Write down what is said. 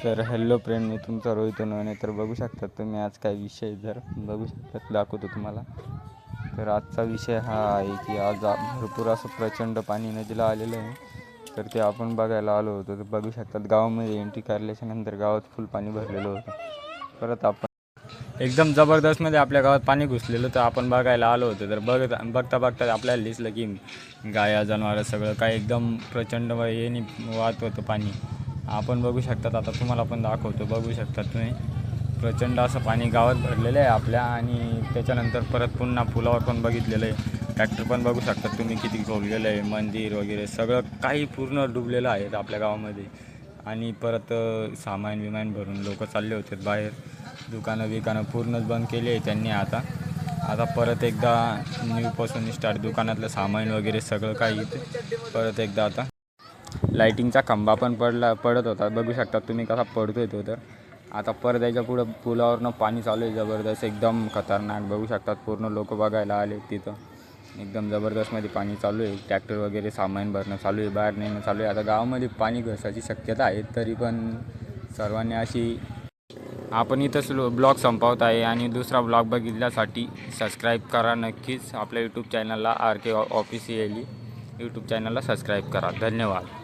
तर hello friend, मी तुमचा रोहित नवणे. तर बघू शकतात तुम्ही आज काय विषय जर बघू शकतात दाखवतो तुम्हाला. तर आजचा विषय हा आहे की आज भरपूर असं प्रचंड पाणी नदीला आलेलं आहे. तर ते आपण बघायला आलो होतो. तर बघू शकतात गावामध्ये एंट्री करल्याच्या नंतर गावात फुल पाणी भरलेलं होतं. परत आपण एकदम जबरदस्तमध्ये आपल्या गावात पाणी घुसलेलं तर आपण बघायला आलो होतो. तर बघता बघता आपल्याला दिसलं की गाया जनावरं सगळं काय एकदम प्रचंड येणे वाहत होतं पाणी. आपण बघू शकतात, आता तुम्हाला पण दाखवतो. बघू शकतात तुम्ही प्रचंड असं पाणी गावात भरलेलं आहे आपल्या. आणि त्याच्यानंतर परत पुन्हा पुलावर पण बघितलेलं आहे. ट्रॅक्टर पण बघू शकतात तुम्ही किती खोललेलं आहे. मंदिर वगैरे सगळं काही पूर्ण डुबलेलं आहे आपल्या गावामध्ये. आणि परत सामान विमान भरून लोक चालले होते बाहेर. दुकानं पूर्णच बंद केली आहे त्यांनी. आता परत एकदा न्यूपासून स्टार्ट. दुकानातलं सामान वगैरे सगळं काही परत एकदा. आता लाईटिंगचा खंबा पण पडत होता. बघू शकता तुम्ही कसा पडतोय तो. तर आता परत याच्या पुढं पुलावरनं पाणी चालू आहे जबरदस्त, एकदम खतरनाक. बघू शकतात पूर्ण लोक बघायला आले तिथं. एकदम जबरदस्तमध्ये पाणी चालू आहे. ट्रॅक्टर वगैरे सामान भरणं चालू आहे, बाहेर नेणं चालू आहे. आता गावामध्ये पाणी घुसायची शक्यता आहे. तरी पण सर्वांनी अशी आपण इथंच ब्लॉग संपवत आहे. आणि दुसरा ब्लॉग बघितल्यासाठी सबस्क्राईब करा नक्कीच. आपल्या यूट्यूब चॅनलला RK ऑफिशियली यूट्यूब चॅनलला सबस्क्राईब करा. धन्यवाद.